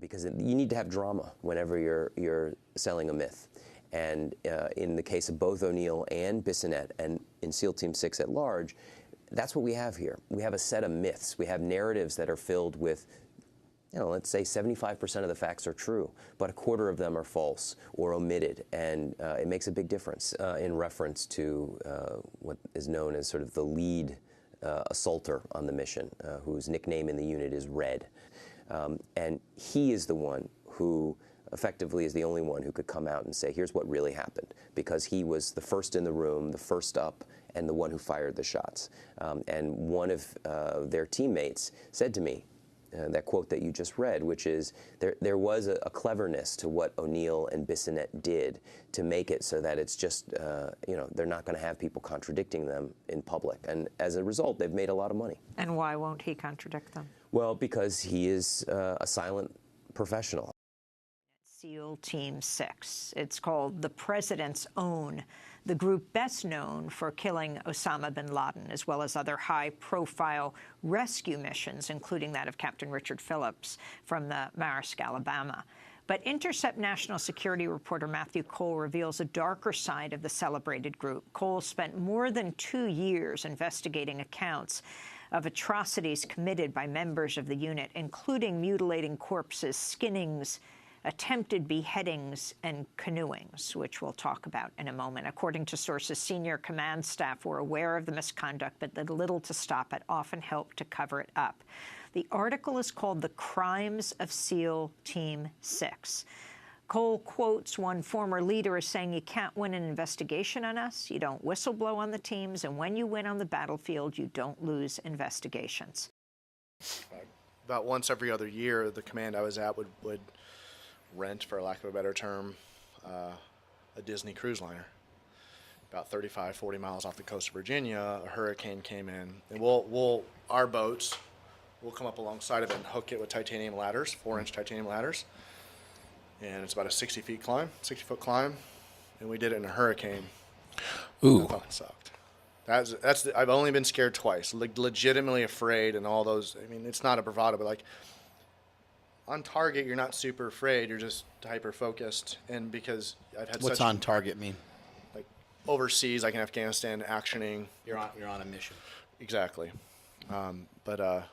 Because you need to have drama whenever you're selling a myth. And in the case of both O'Neill and Bissonnette, and in SEAL Team 6 at large, that's what we have here. We have a set of myths. We have narratives that are filled with, let's say 75% of the facts are true, but a quarter of them are false or omitted, and it makes a big difference in reference to what is known as sort of the lead assaulter on the mission, whose nickname in the unit is Red. And he is the one who effectively is the only one who could come out and say, here's what really happened, because he was the first in the room, the first up, and the one who fired the shots. And one of their teammates said to me, that quote that you just read, which is, there was a cleverness to what O'Neill and Bissonnette did to make it so that it's just, they're not going to have people contradicting them in public. And as a result, they've made a lot of money. And why won't he contradict them? Well, because he is a silent professional. SEAL Team 6. It's called the President's Own, the group best known for killing Osama bin Laden, as well as other high-profile rescue missions, including that of Captain Richard Phillips from the Maersk, Alabama. But Intercept national security reporter Matthew Cole reveals a darker side of the celebrated group. Cole spent more than 2 years investigating accounts of atrocities committed by members of the unit, including mutilating corpses, skinnings, attempted beheadings, and canoeings, which we'll talk about in a moment. According to sources, senior command staff were aware of the misconduct, but did little to stop it, often helped to cover it up. The article is called The Crimes of SEAL Team 6. Cole quotes one former leader as saying, you can't win an investigation on us, you don't whistleblow on the teams, and when you win on the battlefield, you don't lose investigations. About once every other year, the command I was at would rent, for lack of a better term, a Disney cruise liner. About 35, 40 miles off the coast of Virginia, a hurricane came in, and our boats will come up alongside of it and hook it with titanium ladders, 4-inch titanium ladders. And it's about a 60-foot climb, and we did it in a hurricane. Ooh. I thought it sucked. I've only been scared twice, legitimately afraid, and all those. I mean, it's not a bravado, but like on target, you're not super afraid. You're just hyper focused, and because I've had What's on target mean? Like overseas, like in Afghanistan, actioning. You're on a mission. Exactly, but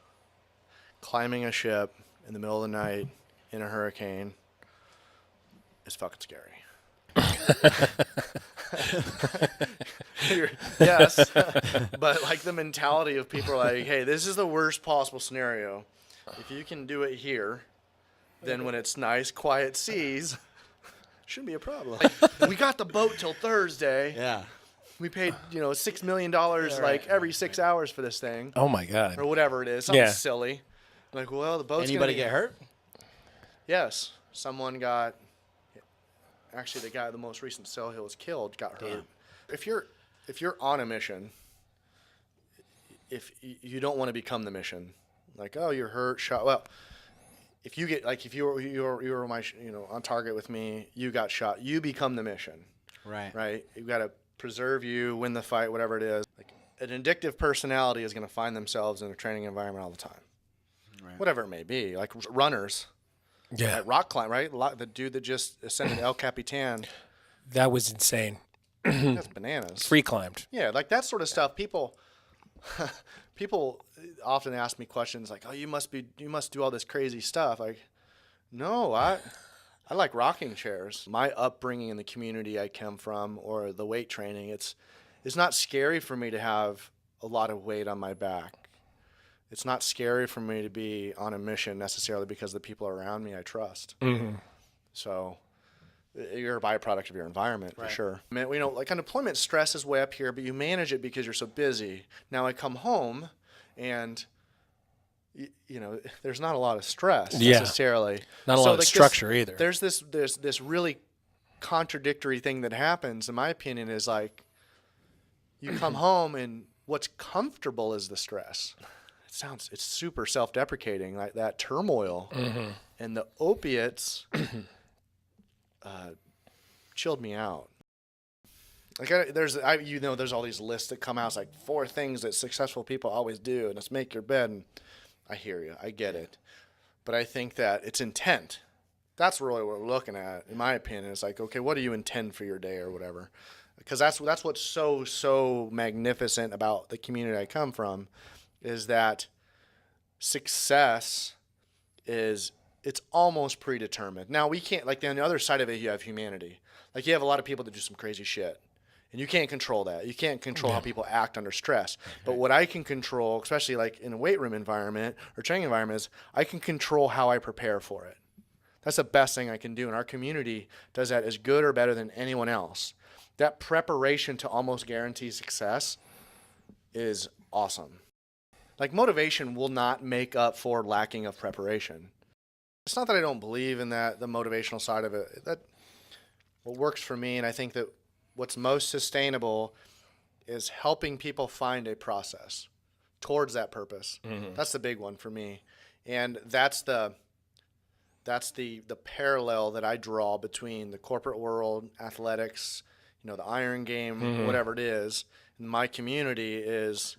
climbing a ship in the middle of the night in a hurricane is fucking scary. Yes, but like the mentality of people are like, hey, this is the worst possible scenario. If you can do it here, then when it's nice, quiet seas, shouldn't be a problem. Like, we got the boat till Thursday. Yeah. We paid, $6 million like every 6 hours for this thing. Oh my God. Or whatever it is, something silly. Like, well, the boat's Anybody get hurt? Yes, someone got. Actually, the guy, the most recent cell who was killed, got hurt. If you're on a mission, if you don't want to become the mission, like, oh, you're hurt, shot. Well, if you get if you were my on target with me, you got shot, you become the mission. Right. You've got to preserve you, win the fight, whatever it is. Like an addictive personality is going to find themselves in a training environment all the time. Right. Whatever it may be, like runners. Yeah. At rock climb, right? The dude that just ascended El Capitan. That was insane. That's bananas. Free climbed. Yeah, like that sort of stuff. People often ask me questions like, "Oh, you must do all this crazy stuff." Like, no, I like rocking chairs. My upbringing in the community I come from, or the weight training, it's not scary for me to have a lot of weight on my back. It's not scary for me to be on a mission necessarily because the people around me I trust. Mm-hmm. So you're a byproduct of your environment, for sure. I mean, like unemployment stress is way up here, but you manage it because you're so busy. Now I come home and, there's not a lot of stress necessarily. Not a lot of structure either. There's this really contradictory thing that happens, in my opinion, is like you come home and what's comfortable is the stress. It's super self-deprecating, like that turmoil. Mm-hmm. And the opiates chilled me out. Like there's all these lists that come out. It's like 4 things that successful people always do, and it's make your bed. And I hear you, I get it. but I think that it's intent. That's really what we're looking at, in my opinion. It's like, okay, what do you intend for your day or whatever? Because that's what's so magnificent about the community I come from, is that success it's almost predetermined. Now we can't, like, on the other side of it, you have humanity. Like, you have a lot of people that do some crazy shit, and you can't control that. You can't control how people act under stress. But what I can control, especially like in a weight room environment or training environment, is I can control how I prepare for it. That's the best thing I can do, and our community does that as good or better than anyone else. That preparation to almost guarantee success is awesome. Like, motivation will not make up for lacking of preparation. It's not that I don't believe in that, the motivational side of it. That what works for me, and I think that what's most sustainable is helping people find a process towards that purpose. Mm-hmm. That's the big one for me. And that's the parallel that I draw between the corporate world, athletics, the iron game, whatever it is, and my community is,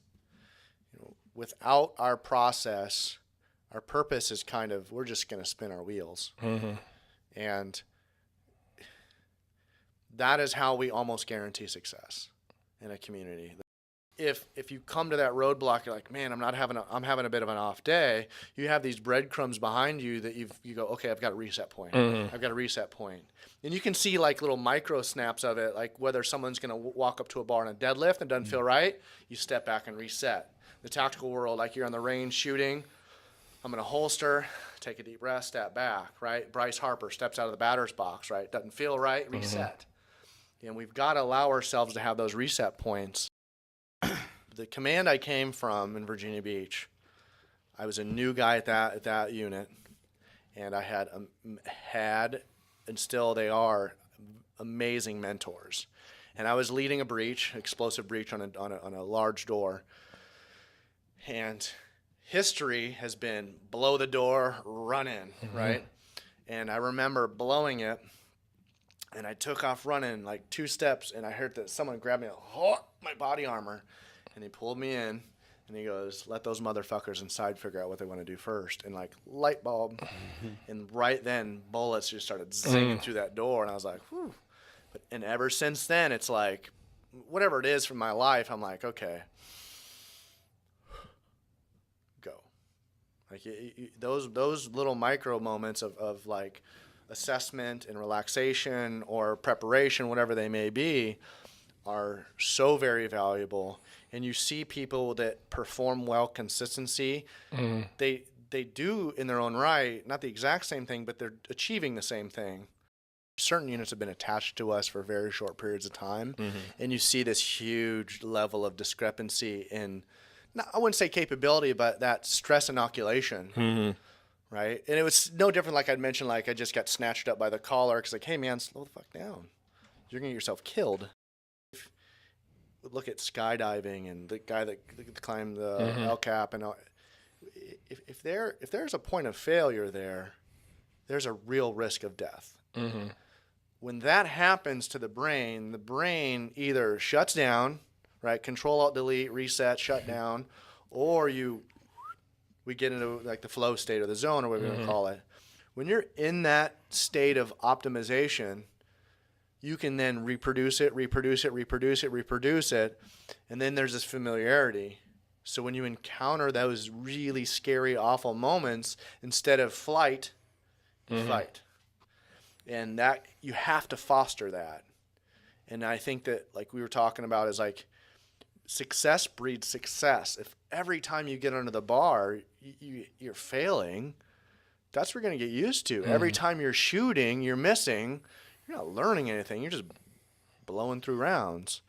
without our process, our purpose is kind of, we're just going to spin our wheels. Mm-hmm. And that is how we almost guarantee success in a community. If you come to that roadblock, you're like, man, I'm having a bit of an off day. You have these breadcrumbs behind you that you go, okay, I've got a reset point. I've got a reset point. And you can see like little micro snaps of it, like whether someone's going to walk up to a bar on a deadlift and doesn't feel right, you step back and reset. The tactical world, like you're on the range shooting, I'm going to holster, take a deep breath, step back, right? Bryce Harper steps out of the batter's box, right? Doesn't feel right, reset. And we've got to allow ourselves to have those reset points. The command I came from in Virginia Beach, I was a new guy at that unit, and I had and still they are amazing mentors. And I was leading a breach, explosive breach on a large door. And history has been blow the door, run in, right? And I remember blowing it, and I took off running like 2 steps, and I heard that someone grabbed me, my body armor, and he pulled me in, and he goes, let those motherfuckers inside figure out what they want to do first. And like, light bulb. And right then, bullets just started zinging through that door, and I was like, whew. And ever since then, it's like, whatever it is from my life, I'm like, okay, go. Like, those little micro moments of like assessment and relaxation or preparation, whatever they may be, are so very valuable. And you see people that perform well, consistency, they do in their own right, not the exact same thing, but they're achieving the same thing. Certain units have been attached to us for very short periods of time, and you see this huge level of discrepancy in, I wouldn't say capability, but that stress inoculation, right? And it was no different, like I'd mentioned, like I just got snatched up by the collar because like, hey man, slow the fuck down. You're going to get yourself killed. Look at skydiving and the guy that climbed the El Cap, and all. If there's a point of failure there's a real risk of death. When that happens to the brain either shuts down, right? Control Alt Delete, reset, shut down, or we get into like the flow state or the zone or whatever you want to call it. When you're in that state of optimization, you can then reproduce it, and then there's this familiarity. So when you encounter those really scary, awful moments, instead of flight, you fight. And that, you have to foster that. And I think that, like we were talking about, is like success breeds success. If every time you get under the bar, you're failing, that's what you're going to get used to. Every time you're shooting, you're missing. You're not learning anything. You're just blowing through rounds.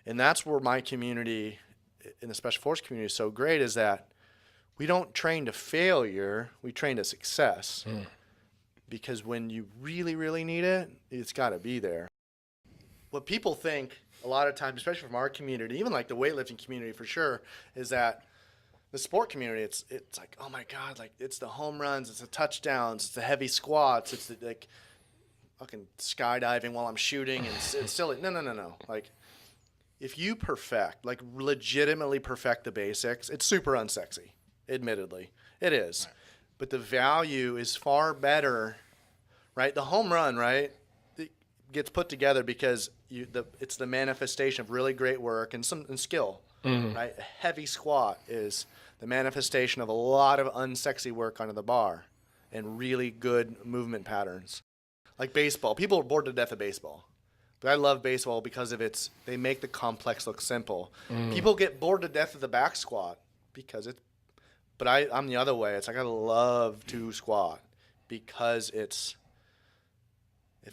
And that's where my community, in the Special Forces community, is so great, is that we don't train to failure. We train to success. Because when you really, really need it, it's got to be there. What people think a lot of times, especially from our community, even like the weightlifting community for sure, is that the sport community, it's like, oh my God, like it's the home runs, it's the touchdowns, it's the heavy squats, it's the like fucking skydiving while I'm shooting, and it's silly. No. Like, if you legitimately perfect the basics, it's super unsexy, admittedly. It is. Right. but the value is far better, right? The home run, right, it gets put together because it's the manifestation of really great work and skill, right? A heavy squat is the manifestation of a lot of unsexy work under the bar and really good movement patterns. Like baseball. People are bored to death of baseball. But I love baseball because they make the complex look simple. People get bored to death of the back squat but I'm the other way. It's like I love to squat because if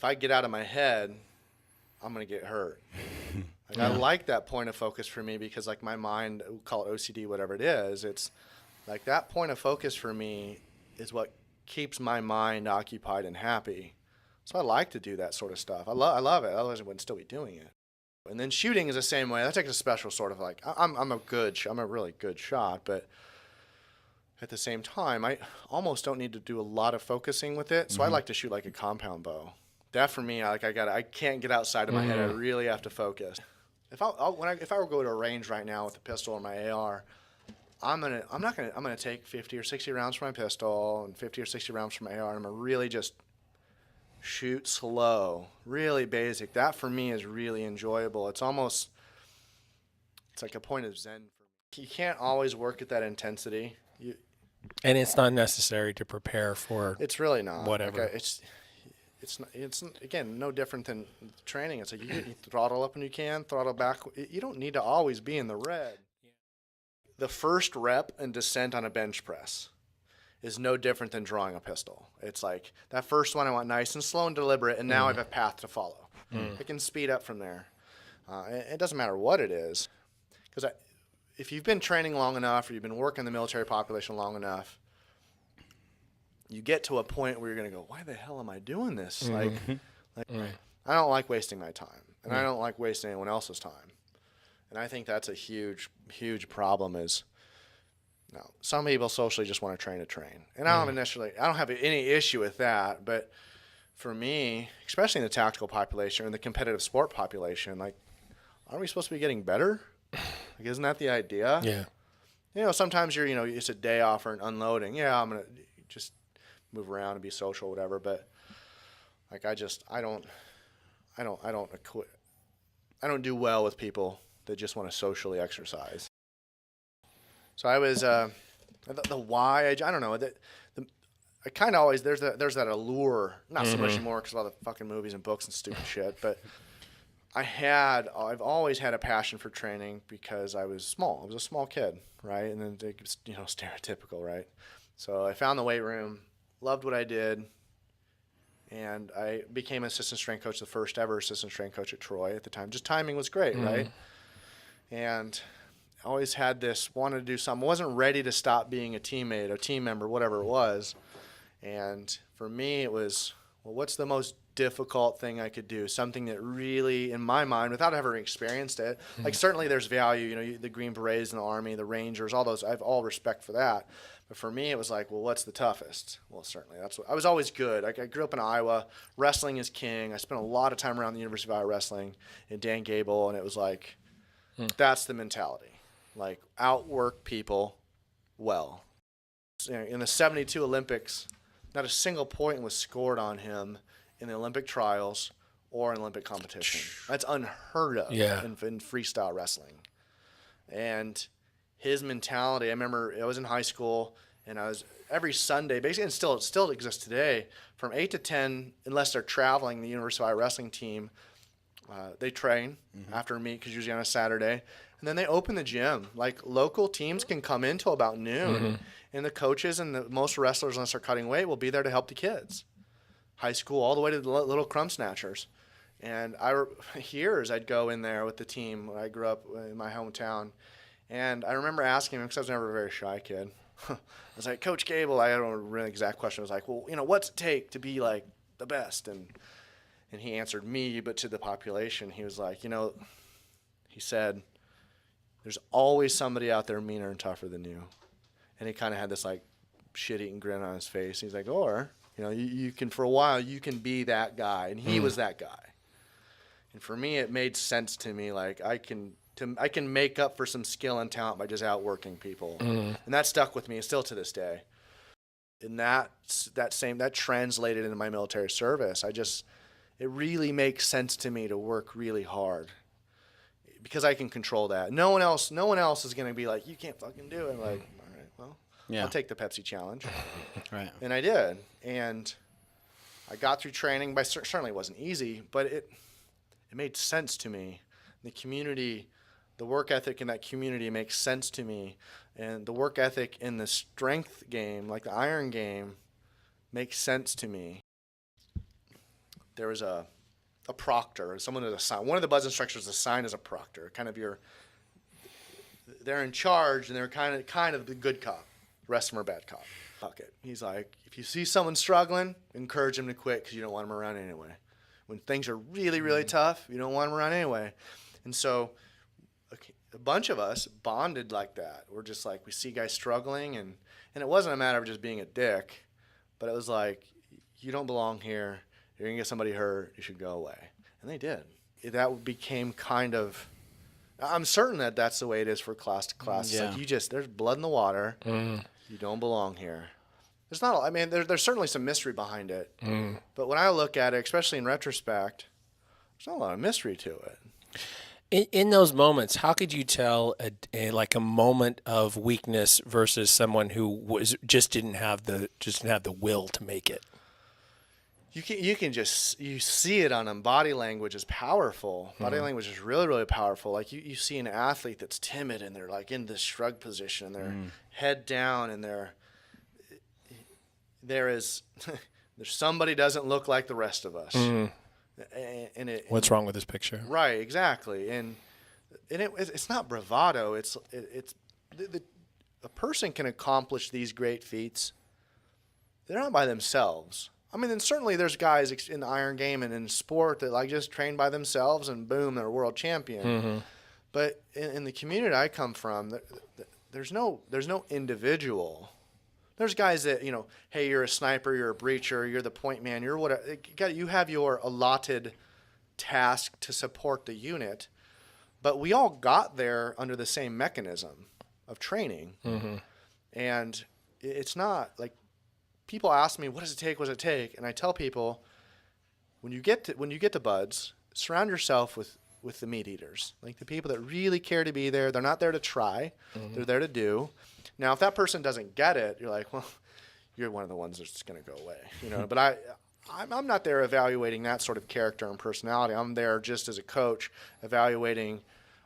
I get out of my head, I'm going to get hurt. Like, I like that point of focus for me because like my mind, we'll call it OCD, whatever it is, it's like that point of focus for me is what keeps my mind occupied and happy. So I like to do that sort of stuff. I love it. Otherwise I wouldn't still be doing it. And then shooting is the same way. That takes a special sort of like, I'm a really good shot, but at the same time, I almost don't need to do a lot of focusing with it. So I like to shoot like a compound bow. That for me, I can't get outside of my head. I really have to focus. If I were to go to a range right now with a pistol or my AR, I'm gonna take 50 or 60 rounds from my pistol and 50 or 60 rounds from my AR. And I'm gonna really just shoot slow, really basic. That for me is really enjoyable. It's like a point of zen. You can't always work at that intensity. And it's not necessary to prepare for. It's really not. Whatever. Like it's again no different than training. It's like you throttle up when you can, throttle back. You don't need to always be in the red. The first rep and descent on a bench press is no different than drawing a pistol. It's like that first one I want nice and slow and deliberate, and now I have a path to follow. I can speed up from there. It doesn't matter what it is, because if you've been training long enough or you've been working the military population long enough, you get to a point where you're going to go, why the hell am I doing this? I don't like wasting my time, and I don't like wasting anyone else's time. And I think that's a huge, huge problem is, some people socially just want to train. And I don't have any issue with that, but for me, especially in the tactical population or in the competitive sport population, like, aren't we supposed to be getting better? Like, isn't that the idea? Yeah. Sometimes it's a day off or an unloading. Yeah, I'm going to just move around and be social, whatever. But like, I don't do well with people that just want to socially exercise. So I was, the why, I don't know, I kind of always, there's that allure, not so much anymore because of all the fucking movies and books and stupid shit, but I've always had a passion for training because I was small. I was a small kid, right? And then, stereotypical, right? So I found the weight room, loved what I did, and I became assistant strength coach, the first ever assistant strength coach at Troy at the time. Just timing was great, right? And I always had wanted to do something. I wasn't ready to stop being a teammate, a team member, whatever it was. And for me, it was, what's the most difficult thing I could do? Something that really, in my mind, without ever experienced it, like certainly there's value, the Green Berets in the Army, the Rangers, all those, I have all respect for that. But for me, it was like, what's the toughest? Well, certainly I was always good. I grew up in Iowa. Wrestling is king. I spent a lot of time around the University of Iowa wrestling in Dan Gable, and it was like, that's the mentality. Like, outwork people well. In the 72 Olympics, not a single point was scored on him in the Olympic trials or in Olympic competition. That's unheard of in freestyle wrestling. And his mentality, I remember I was in high school, and I was every Sunday, basically, and it still exists today, from 8 to 10, unless they're traveling, the University of Iowa wrestling team, they train after a meet, because usually on a Saturday. And then they open the gym. Like, local teams can come in till about noon, and the coaches and most wrestlers, unless they're cutting weight, will be there to help the kids. High school, all the way to the little crumb snatchers. And years I'd go in there with the team when I grew up in my hometown. And I remember asking him, because I was never a very shy kid. I was like, Coach Gable, I don't know the really exact question. I was like, well, what's it take to be like the best? And he answered me, but to the population, he was like, he said, there's always somebody out there meaner and tougher than you. And he kind of had this like shit-eating grin on his face. He's like, or, you can, for a while, you can be that guy. And he was that guy. And for me, it made sense to me. Like, I can make up for some skill and talent by just outworking people. And that stuck with me still to this day. And that translated into my military service. It really makes sense to me to work really hard because I can control that. No one else is going to be like, you can't fucking do it. I'm like, all right, well, Yeah. I'll take the Pepsi challenge. Right. And I did. And I got through training, but certainly it wasn't easy, but it made sense to me. The community, the work ethic in that community makes sense to me. And the work ethic in the strength game, like the iron game, makes sense to me. There was a proctor, someone with a sign. One of the BUD/S instructors assigned as a proctor, kind of they're in charge and they're kind of the good cop. The rest of them are bad cop. Fuck it. He's like, if you see someone struggling, encourage them to quit because you don't want them around anyway. When things are really, really tough, you don't want them around anyway. And so a bunch of us bonded like that. We're just like, we see guys struggling, and it wasn't a matter of just being a dick, but it was like, you don't belong here. You're going to get somebody hurt. You should go away. And they did. That became kind of, I'm certain that that's the way it is for class to class. Yeah. It's like there's blood in the water. You don't belong here. There's certainly some mystery behind it. But when I look at it, especially in retrospect, there's not a lot of mystery to it. In those moments, how could you tell a moment of weakness versus someone who just didn't have the will to make it? You see it on them. Body language is powerful. Body language is really, really powerful. Like you see an athlete that's timid and they're like in this shrug position and they're head down and there's somebody doesn't look like the rest of us. What's wrong with this picture? Right, exactly. And it's not bravado. It's a person can accomplish these great feats. They're not by themselves. I mean, and certainly there's guys in the iron game and in sport that like just train by themselves and boom, they're a world champion. But in the community I come from, there's no individual. There's guys that, hey, you're a sniper, you're a breacher, you're the point man, you're what you have your allotted task to support the unit. But we all got there under the same mechanism of training. And it's not like people ask me, what does it take? And I tell people, when you get to BUD/S, surround yourself with the meat eaters, like the people that really care to be there. They're not there to try. They're there to do. Now, if that person doesn't get it, you're like, well, you're one of the ones that's going to go away, But I'm not there evaluating that sort of character and personality. I'm there just as a coach evaluating,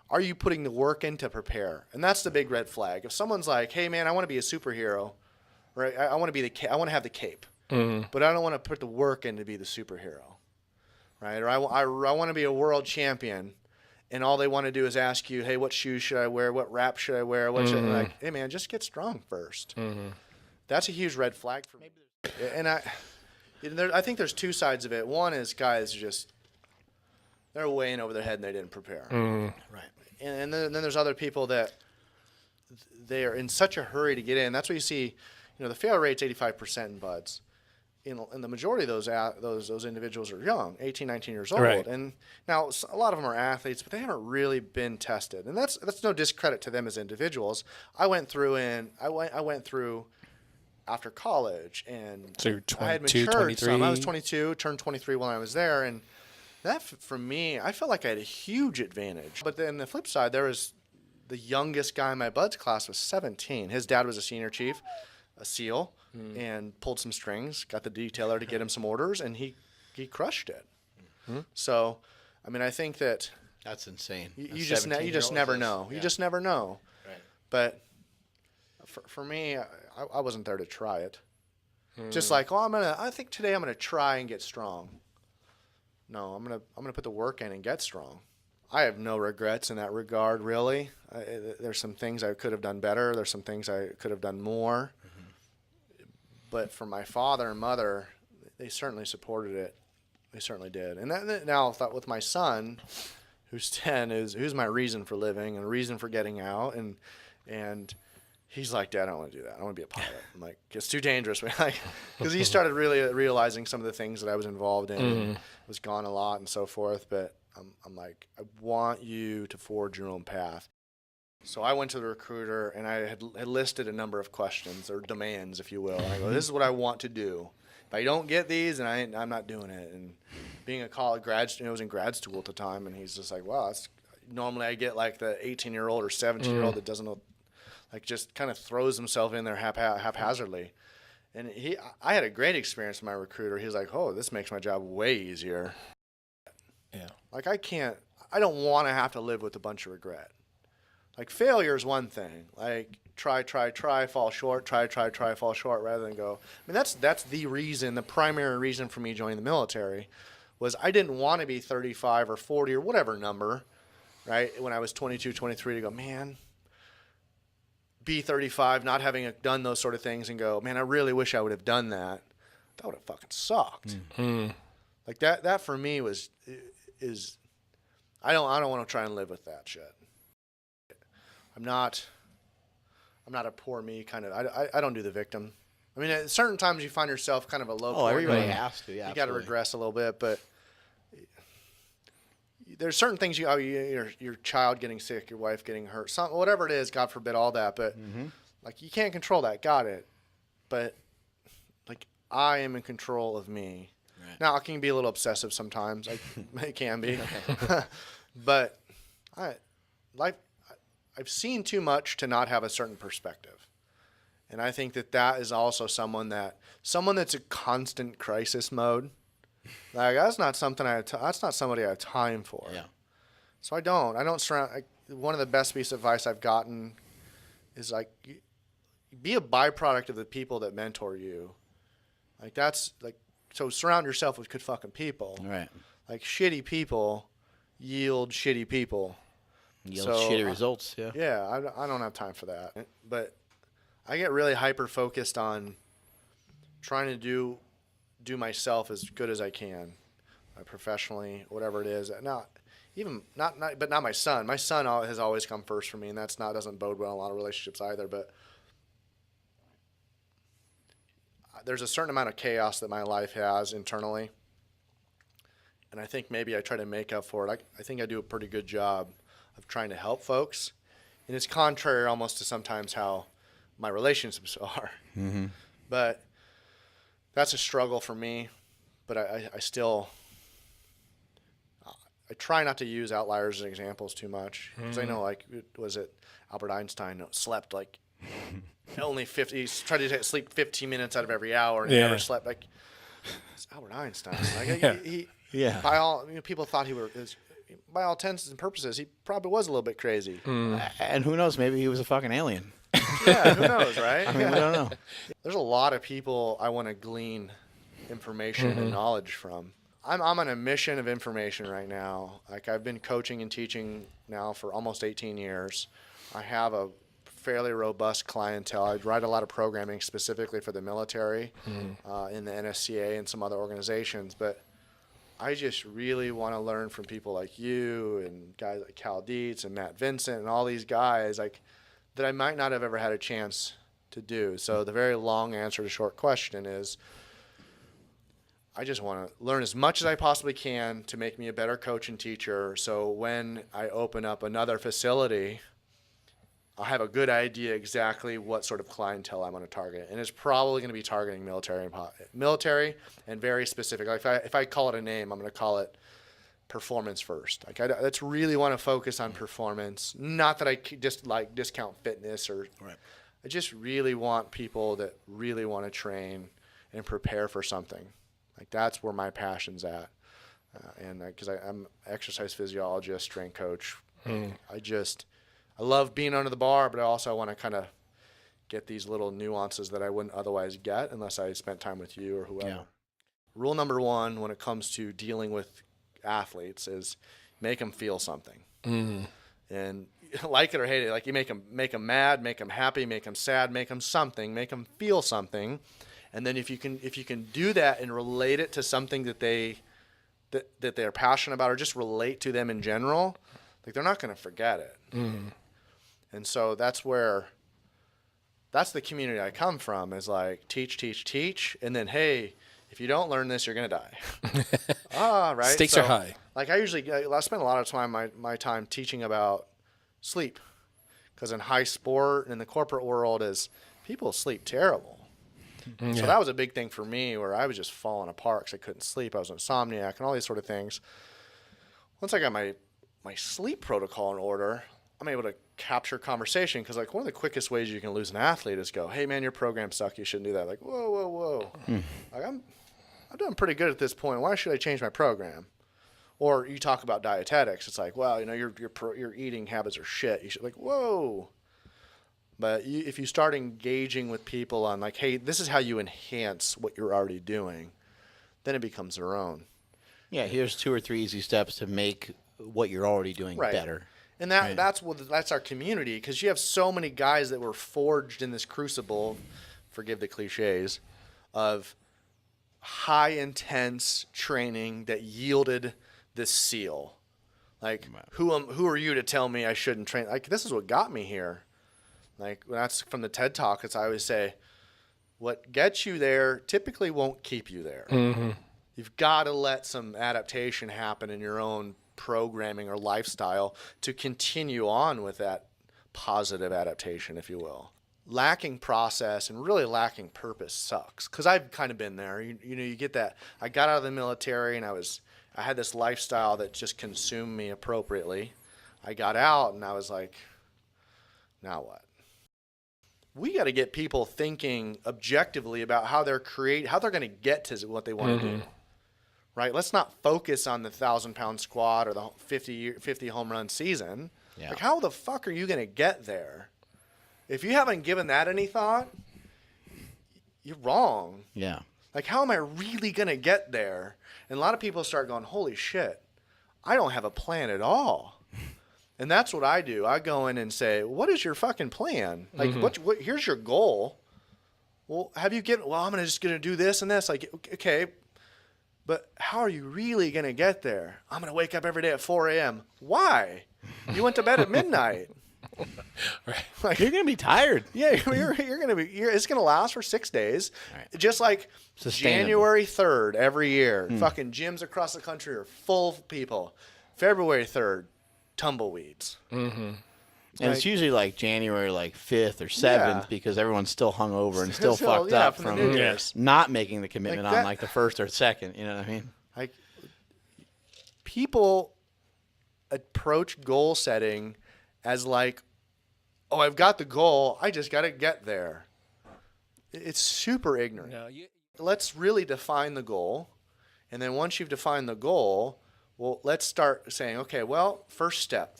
are you putting the work in to prepare? And that's the big red flag. If someone's like, hey, man, I want to be a superhero, right? I want to have the cape, but I don't want to put the work in to be the superhero, right? Or I want to be a world champion. And all they want to do is ask you, hey, what shoes should I wear? What wrap should I wear? Like, hey, man, just get strong first. That's a huge red flag for me. And I think there's two sides of it. One is guys they're way in over their head and they didn't prepare. Right. And then there's other people that they are in such a hurry to get in. That's what you see. The failure rate's 85% in BUD/S. And the majority of those individuals are young, 18, 19 years old. Right. And now a lot of them are athletes, but they haven't really been tested. And that's no discredit to them as individuals. I went through after college, and So you're I had 22, matured 23? some. I was 22, turned 23 when I was there, and that for me, I felt like I had a huge advantage. But then the flip side, there was the youngest guy in my BUD/S class was 17. His dad was a senior chief, a SEAL, and pulled some strings, got the detailer to get him some orders, and he crushed it. So, I mean, I think that That's insane. you just never know. You just never know. Right. But for me, I wasn't there to try it. Just like, I think today I'm gonna try and get strong. No, I'm gonna put the work in and get strong. I have no regrets in that regard, really. There's some things I could have done better. There's some things I could have done more. But for my father and mother, they certainly supported it. They certainly did. And now with my son, who's 10, who's my reason for living and a reason for getting out. And he's like, Dad, I don't want to do that. I want to be a pilot. I'm like, it's too dangerous. Because he started really realizing some of the things that I was involved in. And was gone a lot and so forth. But I'm like, I want you to forge your own path. So I went to the recruiter and I had listed a number of questions or demands, if you will. And I go, this is what I want to do. If I don't get these, then I'm not doing it. And being a college grad student, I was in grad school at the time, and he's just like, wow, normally I get like the 18-year-old or 17-year-old that doesn't know, like just kind of throws himself in there haphazardly. And I had a great experience with my recruiter. He was like, oh, this makes my job way easier. Yeah. Like I don't want to have to live with a bunch of regret. Like failure is one thing. Like try, fall short, try, fall short, rather than go. I mean, that's the reason, the primary reason for me joining the military was I didn't want to be 35 or 40 or whatever number, right? When I was 22, 23 to go, man, be 35, not having done those sort of things and go, man, I really wish I would have done that. That would have fucking sucked. Mm-hmm. Like that for me is I don't want to try and live with that shit. I'm not a poor me kind of. I don't do the victim. I mean, at certain times you find yourself kind of a low. Oh, everybody has to. Yeah, you got to regress a little bit, but there's certain things your child getting sick, your wife getting hurt, whatever it is. God forbid all that, but like you can't control that. Got it, but like I am in control of me. Right. Now I can be a little obsessive sometimes. It can be, but I've seen too much to not have a certain perspective. And I think that is also someone that's a constant crisis mode. Like that's not somebody I have time for. Yeah. So I don't surround. One of the best pieces of advice I've gotten is like, be a byproduct of the people that mentor you. Like that's like, so surround yourself with good fucking people. Right. Like shitty people yield shitty people. Shitty results, yeah. Yeah, I don't have time for that. But I get really hyper focused on trying to do myself as good as I can, professionally, whatever it is. Not my son. My son has always come first for me, and doesn't bode well in a lot of relationships either. But there's a certain amount of chaos that my life has internally, and I think maybe I try to make up for it. I think I do a pretty good job of trying to help folks, and it's contrary almost to sometimes how my relationships are. Mm-hmm. But that's a struggle for me. But I still try not to use outliers as examples too much, because I know, like, was it Albert Einstein slept like only 50? He tried to sleep 15 minutes out of every hour, and he never slept. Like, it's Albert Einstein. Like he by all people thought he was. By all intents and purposes, he probably was a little bit crazy. And who knows? Maybe he was a fucking alien. Yeah, who knows, right? I mean, we don't know. There's a lot of people I want to glean information and knowledge from. I'm on a mission of information right now. Like, I've been coaching and teaching now for almost 18 years. I have a fairly robust clientele. I write a lot of programming specifically for the military in the NSCA and some other organizations, but I just really want to learn from people like you and guys like Cal Dietz and Matt Vincent and all these guys like that I might not have ever had a chance to do. So the very long answer to the short question is I just want to learn as much as I possibly can to make me a better coach and teacher. So when I open up another facility, I'll have a good idea exactly what sort of clientele I'm going to target. And it's probably going to be targeting military and very specific. Like if I call it a name, I'm going to call it performance first. Like let's really want to focus on performance. Not that I just like discount fitness or right. I just really want people that really want to train and prepare for something. Like that's where my passion's at. And because I'm an exercise physiologist, strength coach. I love being under the bar, but I also want to kind of get these little nuances that I wouldn't otherwise get unless I spent time with you or whoever. Yeah. Rule number one when it comes to dealing with athletes is make them feel something. And like it or hate it, like you make them mad, make them happy, make them sad, make them something, make them feel something. And then if you can do that and relate it to something that they're passionate about or just relate to them in general, like they're not going to forget it. And so that's the community I come from is like teach. And then, hey, if you don't learn this, you're going to die. Right. Stakes are high. Like I spend a lot of time, my time teaching about sleep. Because in high sport, in the corporate world, is people sleep terrible. Yeah. So that was a big thing for me, where I was just falling apart because I couldn't sleep. I was insomniac and all these sort of things. Once I got my sleep protocol in order, I'm able to capture conversation, because like one of the quickest ways you can lose an athlete is go, hey man, your program sucks, you shouldn't do that. Like, whoa. Like I'm doing pretty good at this point. Why should I change my program? Or you talk about dietetics. It's like, well, your eating habits are shit. You should, like, whoa. But if you start engaging with people on like, hey, this is how you enhance what you're already doing, then it becomes their own. Yeah, here's 2 or 3 easy steps to make what you're already doing better. And that's our community, because you have so many guys that were forged in this crucible, forgive the cliches, of high intense training that yielded this seal. Like, who are you to tell me I shouldn't train? Like, this is what got me here. Like, that's from the TED Talk. It's I always say, what gets you there typically won't keep you there. Mm-hmm. You've got to let some adaptation happen in your own programming or lifestyle to continue on with that positive adaptation, if you will. Lacking process and really lacking purpose sucks, because I've kind of been there. You get that. I got out of the military and I had this lifestyle that just consumed me appropriately. I got out and I was like, now what? We got to get people thinking objectively about how they're going to get to what they want to do. Right? Let's not focus on the 1,000-pound squat or the 50 home run season. Yeah. Like, how the fuck are you going to get there? If you haven't given that any thought, you're wrong. Yeah. Like, how am I really going to get there? And a lot of people start going, holy shit, I don't have a plan at all. And that's what I do. I go in and say, what is your fucking plan? Like, what here's your goal. Well, I'm just going to do this and this. Like, okay, but how are you really going to get there? I'm going to wake up every day at 4 a.m. Why? You went to bed at midnight. Right. Like, You're going to be tired. yeah, you're going to be. It's going to last for 6 days. Right. Just like Sustainable. January 3rd every year, fucking gyms across the country are full of people. February 3rd, tumbleweeds. And it's usually like January 5th or 7th because everyone's still hungover and still fucked up from the from New Year's. not making the commitment Like on that- the 1st or 2nd. You know what I mean? Like, people approach goal setting as like, oh, I've got the goal, I just got to get there. It's super ignorant. No, Let's really define the goal. And then once you've defined the goal, well, let's start saying, okay, well, first step.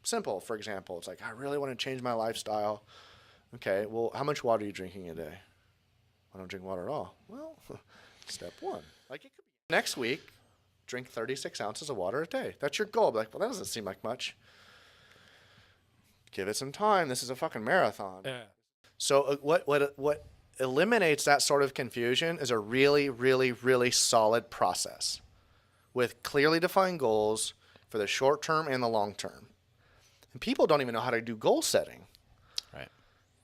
Simple, for example. It's like, I really want to change my lifestyle. Okay, well, how much water are you drinking a day? I don't drink water at all. Well, step 1. Like, it could be next week, drink 36 ounces of water a day. That's your goal. Like, well, that doesn't seem like much. Give it some time. This is a fucking marathon. yeah. So what eliminates that sort of confusion is a really, really, really solid process with clearly defined goals for the short term and the long term. And people don't even know how to do goal setting. Right.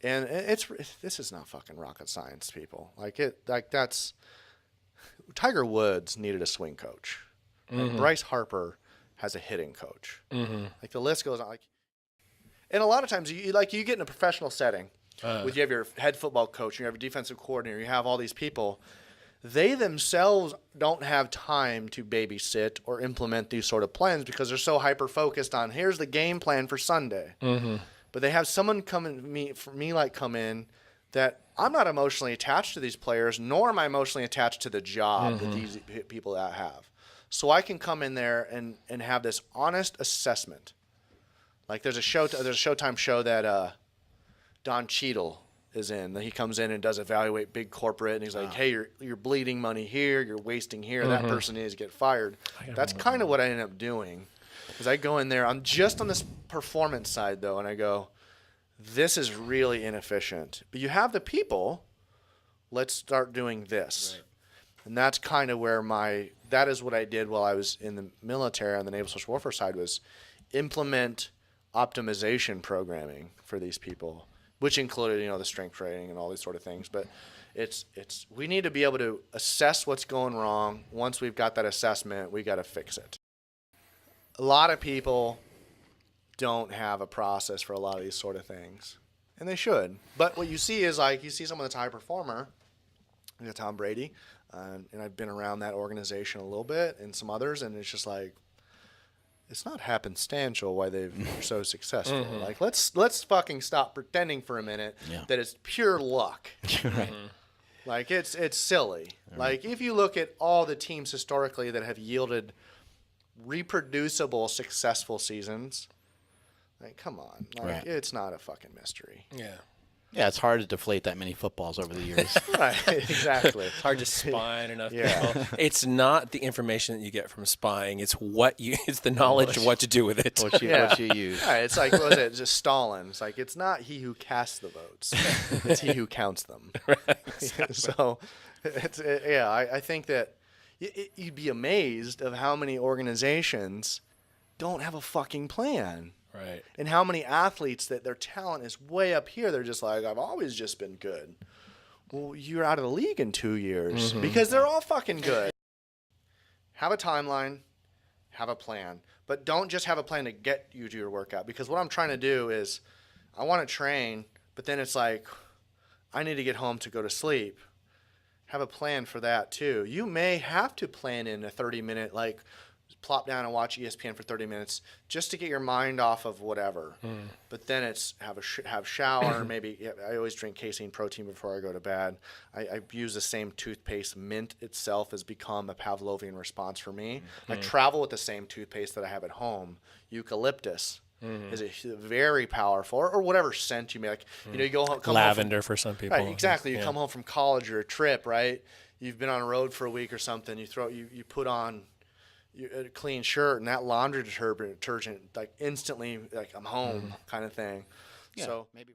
And this is not fucking rocket science, people. That's Tiger Woods needed a swing coach. Like Bryce Harper has a hitting coach. Like, the list goes on. Like, and a lot of times you get in a professional setting. You have your head football coach, you have your defensive coordinator, you have all these people. They themselves don't have time to babysit or implement these sort of plans because they're so hyper-focused on, here's the game plan for Sunday. But they have someone come in that I'm not emotionally attached to these players, nor am I emotionally attached to the job that these people have. So I can come in there and have this honest assessment. Like, there's a Showtime show that Don Cheadle is in. He comes in and does evaluate big corporate, and he's like, hey, you're bleeding money here, you're wasting here, that person needs to get fired. That's kind of what I ended up doing. Is I go in there, I'm just on this performance side, though, and I go, this is really inefficient. But you have the people, let's start doing this. Right. And that's kind of where that is what I did while I was in the military on the Naval Social Warfare side, was implement optimization programming for these people, which included, the strength training and all these sort of things. But we need to be able to assess what's going wrong. Once we've got that assessment, we got to fix it. A lot of people don't have a process for a lot of these sort of things. And they should. But what you see is, like, you see someone that's a high performer, like Tom Brady, and I've been around that organization a little bit and some others, and it's just like, it's not happenstantial why they're so successful. Like, let's fucking stop pretending for a minute that it's pure luck. Like, it's silly. Like, if you look at all the teams historically that have yielded reproducible, successful seasons, like, come on. Like, it's not a fucking mystery. Yeah. Yeah, it's hard to deflate that many footballs over the years. Right, exactly. It's hard to spy enough Yeah. people. It's not the information that you get from spying. It's it's the knowledge of what to do with it. what you use. Right, it's like, what was it? Just Stalin. It's like, it's not he who casts the votes. It's he who counts them. So, I think that you'd be amazed of how many organizations don't have a fucking plan. Right. And how many athletes that their talent is way up here, they're just like, I've always just been good. Well, you're out of the league in 2 years because they're all fucking good. Have a timeline, have a plan, but don't just have a plan to get you to your workout, because what I'm trying to do is I want to train, but then it's like, I need to get home to go to sleep. Have a plan for that too. You may have to plan in a 30-minute, like, plop down and watch ESPN for 30 minutes just to get your mind off of whatever. But then it's have shower. Maybe I always drink casein protein before I go to bed. I use the same toothpaste. Mint itself has become a Pavlovian response for me. I travel with the same toothpaste that I have at home. Eucalyptus is a very powerful, or whatever scent you may like. You know, you go home, come Lavender home for some people. Right, exactly. You come home from college or a trip, right? You've been on a road for a week or something. You put on a clean shirt, and that laundry detergent, like, instantly, like, I'm home kind of thing. Yeah, so maybe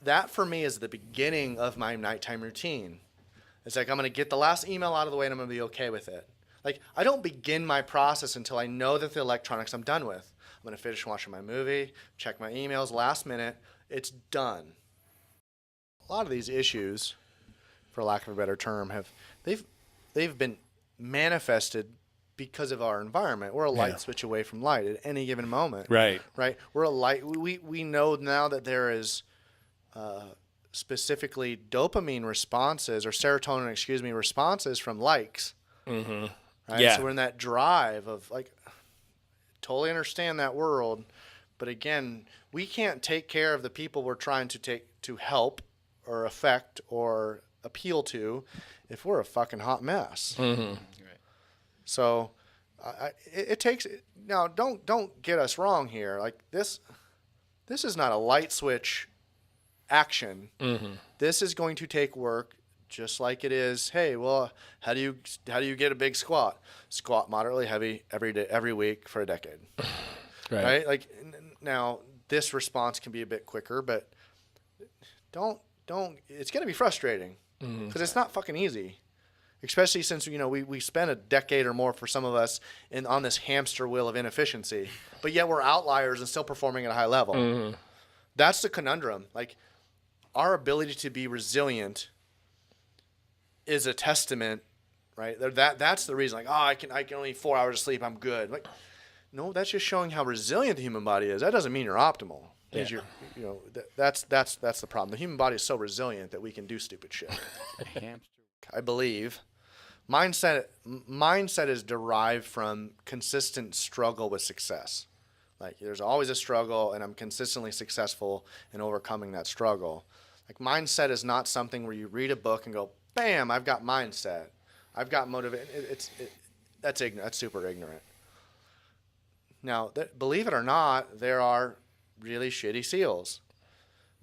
that for me is the beginning of my nighttime routine. It's like, I'm going to get the last email out of the way and I'm going to be okay with it. Like, I don't begin my process until I know that the electronics I'm done with. I'm going to finish watching my movie, check my emails, last minute, it's done. A lot of these issues, for lack of a better term, they've been manifested because of our environment. We're a light switch away from light at any given moment. Right. We're a light. We know now that there is specifically dopamine responses, or serotonin, responses from likes. Right? Yeah. So we're in that drive of, like, totally understand that world, but again, we can't take care of the people we're trying to help or affect or appeal to if we're a fucking hot mess. So it takes, now don't get us wrong here. Like, this is not a light switch action. This is going to take work, just like it is. Hey, well, how do you get a big squat? Squat moderately heavy every day, every week for a decade. Right? Like, now this response can be a bit quicker, but don't. It's going to be frustrating because it's not fucking easy. Especially since, you know, we spent a decade or more for some of us on this hamster wheel of inefficiency, but yet we're outliers and still performing at a high level. That's the conundrum. Like, our ability to be resilient is a testament, right? That's the reason. Like, oh, I can only 4 hours of sleep, I'm good. Like, no, that's just showing how resilient the human body is. That doesn't mean you're optimal. Yeah. That's the problem. The human body is so resilient that we can do stupid shit. I believe mindset is derived from consistent struggle with success. Like, there's always a struggle, and I'm consistently successful in overcoming that struggle. Like, mindset is not something where you read a book and go, bam, I've got mindset, I've got motivation. That's ignorant. That's super ignorant. Now, believe it or not, there are really shitty SEALs.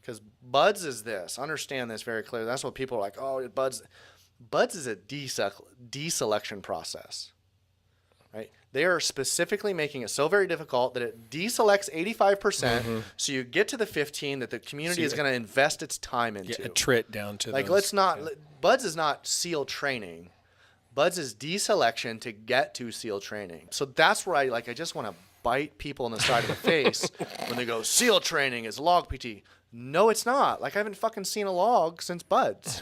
Because BUDS is this. Understand this very clearly. That's what people are like, oh, BUDS. BUDS is a deselection process, right? They are specifically making it so very difficult that it deselects 85%, so you get to the 15 that the community is going to invest its time into. Yeah, attrit down to like, those. let's not. BUDS is not SEAL training. BUDS is deselection to get to SEAL training. So that's where I just want to bite people in the side of the face when they go, SEAL training is log PT. No, it's not. Like, I haven't fucking seen a log since buds.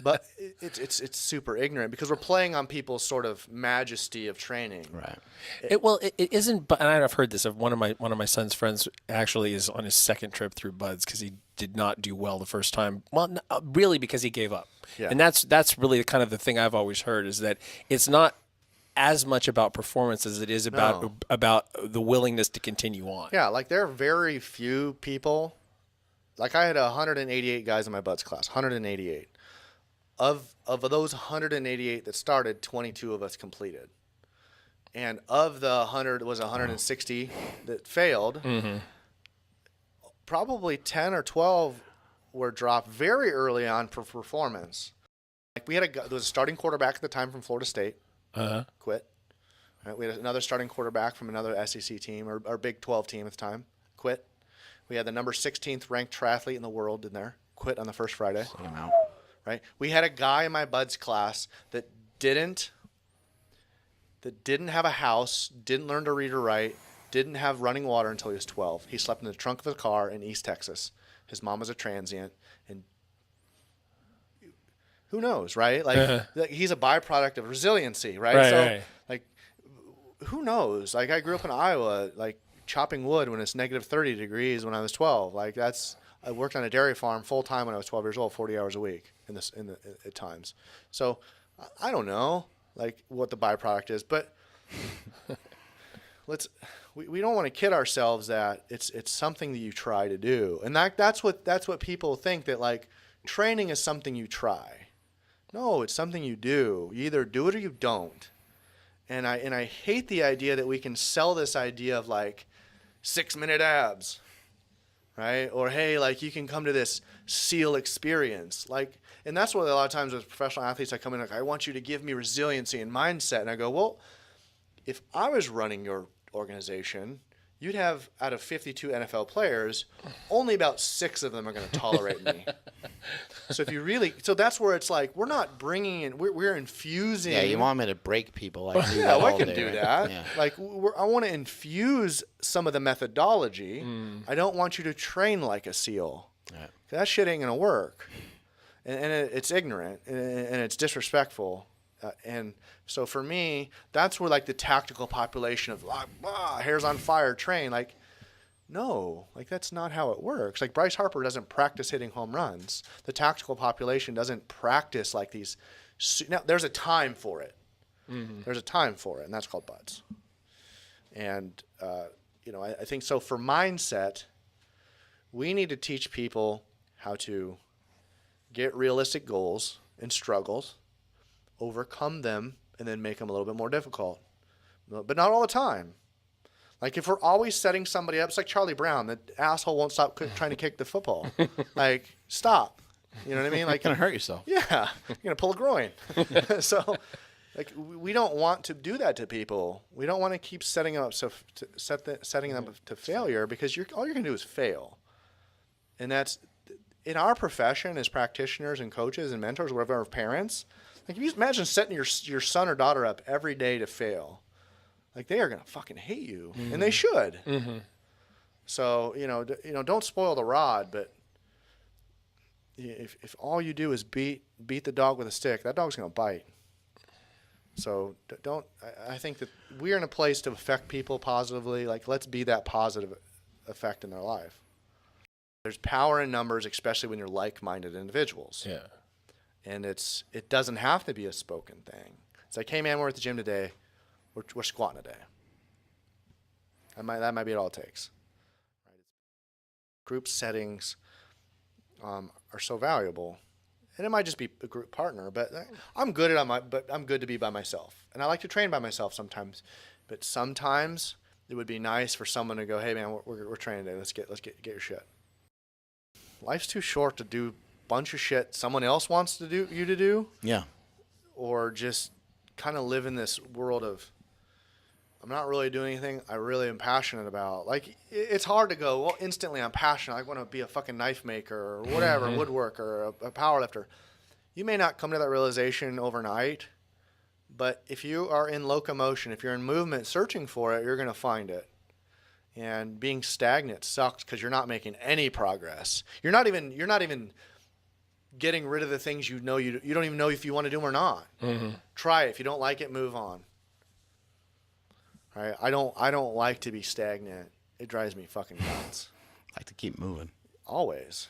But it's super ignorant because we're playing on people's sort of majesty of training. Right. It isn't. But I've heard this of one of my son's friends. Actually, is on his second trip through buds because he did not do well the first time. Well, really because he gave up. Yeah. And that's really kind of the thing I've always heard is that it's not as much about performance as it is about the willingness to continue on. Yeah, like there are very few people. Like I had 188 guys in my buds class, 188. Of those 188 that started, 22 of us completed. And of the 160 that failed, probably 10 or 12 were dropped very early on for performance. Like we had there was a starting quarterback at the time from Florida State, quit. Right, we had another starting quarterback from another SEC team or Big 12 team at the time, quit. We had the number 16th ranked triathlete in the world in there, quit on the first Friday. Right? We had a guy in my buds class that didn't have a house, didn't learn to read or write, didn't have running water until he was 12. He slept in the trunk of a car in East Texas. His mom was a transient, and who knows, right? Like he's a byproduct of resiliency, right? Right. Like, who knows? Like I grew up in Iowa, like chopping wood when it's negative 30 degrees when I was 12. Like I worked on a dairy farm full time when I was 12 years old, 40 hours a week at times. So I don't know like what the byproduct is, but we don't want to kid ourselves that it's something that you try to do. And that's what people think, that like training is something you try. No, it's something you do. You either do it or you don't. And I hate the idea that we can sell this idea of like 6-minute abs, right? Or hey, like you can come to this SEAL experience. Like, and that's what a lot of times with professional athletes, I come in like, I want you to give me resiliency and mindset. And I go, well, if I was running your organization, you'd have out of 52 NFL players, only about 6 of them are going to tolerate me. So that's where it's like, we're not bringing in, we're infusing. Yeah, you want me to break people. I can do yeah, that I all can day, do right? that. Yeah. Like, I want to infuse some of the methodology. I don't want you to train like a SEAL. Yeah. That shit ain't going to work. And it's ignorant and it's disrespectful. And so for me, that's where like the tactical population of hairs on fire train, like, no, like that's not how it works. Like Bryce Harper doesn't practice hitting home runs. The tactical population doesn't practice like these. Now there's a time for it. There's a time for it, and that's called buds. And I think so. For mindset, we need to teach people how to get realistic goals and struggles, overcome them, and then make them a little bit more difficult. But not all the time. Like if we're always setting somebody up, it's like Charlie Brown. That asshole won't stop trying to kick the football. Like, stop. You know what I mean? Like, You're going to hurt yourself. Yeah. You're going to pull a groin. So, like, we don't want to do that to people. We don't want to keep setting them up setting them up to failure, because all you're going to do is fail. And that's in our profession as practitioners and coaches and mentors, whatever, parents. Like, if you imagine setting your son or daughter up every day to fail, like, they are going to fucking hate you, and they should. So, don't spoil the rod, but if all you do is beat the dog with a stick, that dog's going to bite. So I think that we're in a place to affect people positively. Like, let's be that positive effect in their life. There's power in numbers, especially when you're like-minded individuals. Yeah. And it doesn't have to be a spoken thing. It's like, hey man, we're at the gym today. We're squatting a day. That might be all it takes. Right? Group settings are so valuable, and it might just be a group partner. But I'm good to be by myself, and I like to train by myself sometimes. But sometimes it would be nice for someone to go, hey man, we're training today. Let's get your shit. Life's too short to do a bunch of shit someone else wants to do. Yeah. Or just kind of live in this world of, I'm not really doing anything I really am passionate about. Like, it's hard to go, well, instantly I'm passionate. I want to be a fucking knife maker or whatever, woodworker or a power lifter. You may not come to that realization overnight, but if you are in locomotion, if you're in movement searching for it, you're going to find it. And being stagnant sucks because you're not making any progress. You're not even getting rid of the things you don't even know if you want to do them or not. Mm-hmm. Try it. If you don't like it, move on. All right? I don't like to be stagnant. It drives me fucking nuts. I like to keep moving. Always.